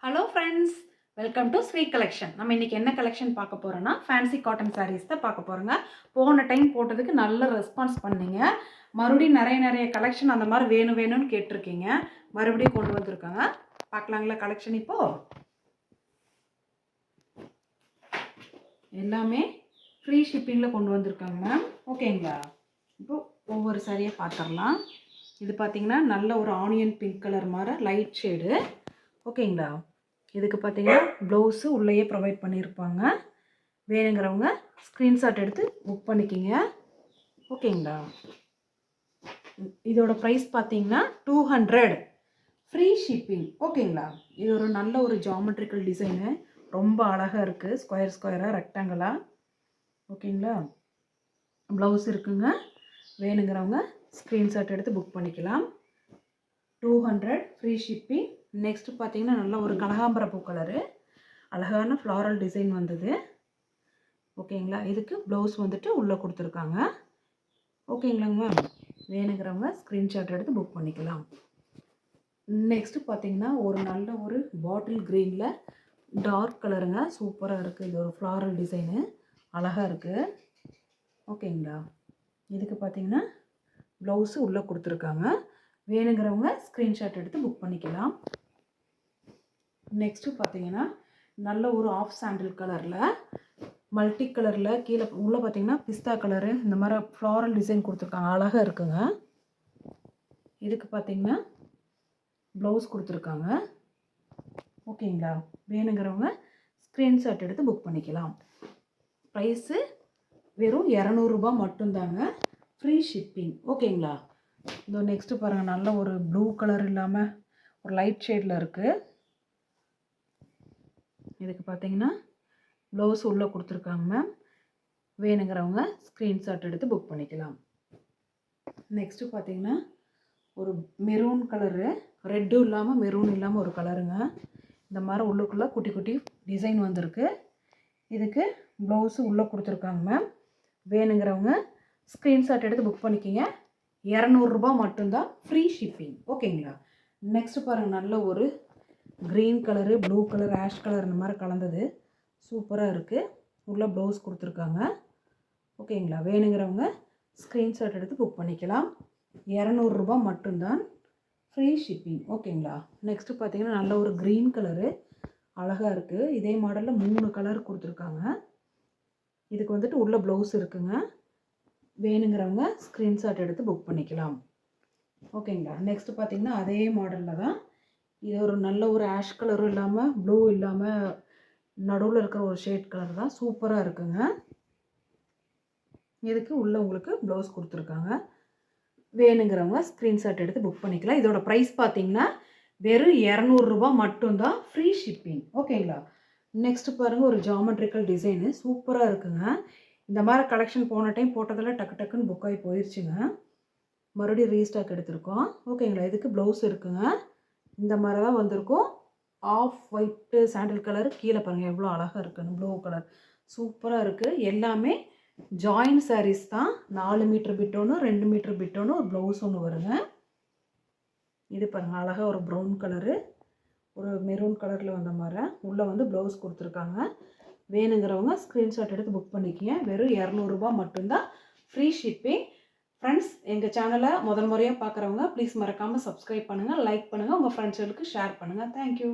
Hello friends, welcome to Sri collection. நம்ம இன்றைக்கி என்ன கலெக்ஷன் பார்க்க போகிறோன்னா ஃபேன்சி காட்டன் சாரீஸ் தான் பார்க்க போகிறோங்க. போன டைம் போட்டதுக்கு நல்ல ரெஸ்பான்ஸ் பண்ணீங்க. மறுபடியும் நிறைய கலெக்ஷன் அந்த மாதிரி வேணும்னு கேட்டிருக்கீங்க. மறுபடியும் கொண்டு வந்திருக்காங்க. பார்க்கலாங்களா கலெக்ஷன்? இப்போது எல்லாமே ஃப்ரீ ஷிப்பிங்கில் கொண்டு வந்திருக்காங்க மேம். ஓகேங்களா? இப்போது ஒவ்வொரு சாரியாக பார்த்துடலாம். இது பார்த்திங்கன்னா நல்ல ஒரு ஆனியன் பிங்க் கலர் மாதிரி லைட் ஷேடு. ஓகேங்களா? இதுக்கு பார்த்தீங்கன்னா ப்ளவுஸு உள்ளேயே ப்ரொவைட் பண்ணியிருப்பாங்க. வேணுங்கிறவங்க ஸ்க்ரீன்ஷாட் எடுத்து புக் பண்ணிக்கிங்க. ஓகேங்களா? இதோட ப்ரைஸ் பார்த்தீங்கன்னா 200 ஃப்ரீ ஷிப்பிங். ஓகேங்களா? இது ஒரு நல்ல ஒரு ஜாமெட்ரிக்கல் டிசைனு, ரொம்ப அழகாக இருக்குது. ஸ்கொயராக ரெக்டாங்கிளாக. ஓகேங்களா? ப்ளவுஸ் இருக்குங்க. வேணுங்கிறவங்க ஸ்க்ரீன்ஷாட் எடுத்து புக் பண்ணிக்கலாம். 200 ஃப்ரீ ஷிப்பிங். நெக்ஸ்ட்டு பார்த்தீங்கன்னா நல்ல ஒரு கனகாம்பர பூ கலரு, அழகான ஃப்ளாரல் டிசைன் வந்தது. ஓகேங்களா? இதுக்கு ப்ளவுஸ் வந்துட்டு உள்ளே கொடுத்துருக்காங்க. ஓகேங்களாங்க மேம்? வேணுங்கிறவங்க ஸ்க்ரீன்ஷாட் எடுத்து புக் பண்ணிக்கலாம். நெக்ஸ்ட்டு பார்த்தீங்கன்னா ஒரு நல்ல ஒரு பாட்டில் க்ரீனில் டார்க் கலருங்க, சூப்பராக இருக்குது. இது ஒரு ஃப்ளாரல் டிசைனு, அழகாக இருக்குது. ஓகேங்களா? இதுக்கு பார்த்தீங்கன்னா ப்ளவுஸு உள்ளே கொடுத்துருக்காங்க. வேணுங்கிறவங்க ஸ்க்ரீன்ஷாட் எடுத்து புக் பண்ணிக்கலாம். நெக்ஸ்ட்டு பார்த்தீங்கன்னா நல்ல ஒரு ஆஃப் சாண்டில் கலரில் மல்டி கலரில் கீழே உள்ளே பார்த்தீங்கன்னா பிஸ்தா கலரு, இந்த மாதிரி ஃப்ளாரல் டிசைன் கொடுத்துருக்காங்க. அழகாக இருக்குங்க. இதுக்கு பார்த்தீங்கன்னா ப்ளவுஸ் கொடுத்துருக்காங்க. ஓகேங்களா? வேணுங்கிறவங்க ஸ்க்ரீன்ஷாட் எடுத்து புக் பண்ணிக்கலாம். ப்ரைஸு வெறும் 200 ரூபா மட்டும்தாங்க, ஃப்ரீ ஷிப்பிங். ஓகேங்களா? இந்த நெக்ஸ்ட்டு பாருங்கள், நல்ல ஒரு ப்ளூ கலர் இல்லாமல் ஒரு லைட் ஷேடில் இருக்குது. இதுக்கு பார்த்தீங்கன்னா ப்ளவுஸ் உள்ளே கொடுத்துருக்காங்க மேம். வேணுங்கிறவங்க ஸ்க்ரீன்ஷாட் எடுத்து புக் பண்ணிக்கலாம். நெக்ஸ்ட்டு பார்த்தீங்கன்னா ஒரு மெரூன் கலரு, ரெட்டும் இல்லாமல் மெரூன் இல்லாமல் ஒரு கலருங்க. இந்த மாதிரி உள்ளுக்குள்ளே குட்டி குட்டி டிசைன் வந்திருக்கு. இதுக்கு ப்ளவுஸு உள்ளே கொடுத்துருக்காங்க மேம். வேணுங்கிறவங்க ஸ்க்ரீன்ஷாட் எடுத்து புக் பண்ணிக்கிங்க. 200 ரூபா மட்டும்தான், ஃப்ரீ ஷிப்பிங். ஓகேங்களா? நெக்ஸ்ட்டு பாருங்கள், நல்ல ஒரு green colour, blue colour, ash colour இந்த மாதிரி கலந்தது, சூப்பராக இருக்குது. உள்ளே ப்ளவுஸ் கொடுத்துருக்காங்க. ஓகேங்களா? வேணுங்கிறவங்க ஸ்க்ரீன்ஷாட் எடுத்து புக் பண்ணிக்கலாம். 200 ரூபா மட்டும்தான், ஃப்ரீ ஷிப்பிங். ஓகேங்களா? நெக்ஸ்ட்டு பார்த்தீங்கன்னா நல்ல ஒரு க்ரீன் கலரு, அழகாக இருக்குது. இதே மாடலில் 3 கலர் கொடுத்துருக்காங்க. இதுக்கு வந்துட்டு உள்ள ப்ளவுஸ் இருக்குங்க. வேணுங்கிறவங்க ஸ்க்ரீன்ஷாட் எடுத்து புக் பண்ணிக்கலாம். ஓகேங்களா? நெக்ஸ்ட்டு பார்த்தீங்கன்னா அதே மாடலில் தான், இது ஒரு நல்ல ஒரு ஆஷ் கலரும் இல்லாமல் ப்ளூ இல்லாமல் நடுவில் இருக்கிற ஒரு ஷேட் கலர் தான், சூப்பராக இருக்குங்க. இதுக்கு உள்ளே உங்களுக்கு ப்ளவுஸ் கொடுத்துருக்காங்க. வேணுங்கிறவங்க ஸ்க்ரீன்ஷாட் எடுத்து புக் பண்ணிக்கலாம். இதோட ப்ரைஸ் பார்த்தீங்கன்னா வெறும் 200 ரூபா மட்டும்தான், ஃப்ரீ ஷிப்பிங். ஓகேங்களா? நெக்ஸ்ட்டு பாருங்கள், ஒரு ஜாமெட்ரிக்கல் டிசைனு, சூப்பராக இருக்குங்க. இந்த மாதிரி கலெக்ஷன் போன டைம் போட்டதெல்லாம் டக்குன்னு புக் ஆகி போயிடுச்சுங்க. மறுபடியும் ரீஸ்டாக் எடுத்திருக்கோம். ஓகேங்களா? இதுக்கு ப்ளவுஸ் இருக்குங்க. இந்த மாதிரி தான் வந்திருக்கும். Of white sandal colour. கீழே பாருங்கள் எவ்வளோ அழகாக இருக்குன்னு, ப்ளூ கலர், சூப்பராக இருக்குது. எல்லாமே ஜாயின் சாரீஸ் தான். 4 மீட்டர் பிட் ஒன்று, 2 மீட்டர் பிட் ஒன்று, ஒரு ப்ளவுஸ் ஒன்று வருங்க. இது பாருங்கள், அழகாக ஒரு ப்ரௌன் கலரு, ஒரு மெரூன் கலரில் வந்த மாதிரி உள்ளே வந்து ப்ளவுஸ் கொடுத்துருக்காங்க. வேணுங்கிறவங்க ஸ்க்ரீன்ஷாட் எடுத்து புக் பண்ணிக்கிங்க. வெறும் 200 ரூபா மட்டும்தான், ஃப்ரீ ஷிப்பிங். ஃப்ரெண்ட்ஸ், எங்கள் சேனலை முதல் முறையாக பார்க்குறவங்க ப்ளீஸ் மறக்காமல் சப்ஸ்கிரைப் பண்ணுங்கள், லைக் பண்ணுங்கள், உங்கள் ஃப்ரெண்ட்ஸுகளுக்கு ஷேர் பண்ணுங்கள். தேங்க்யூ.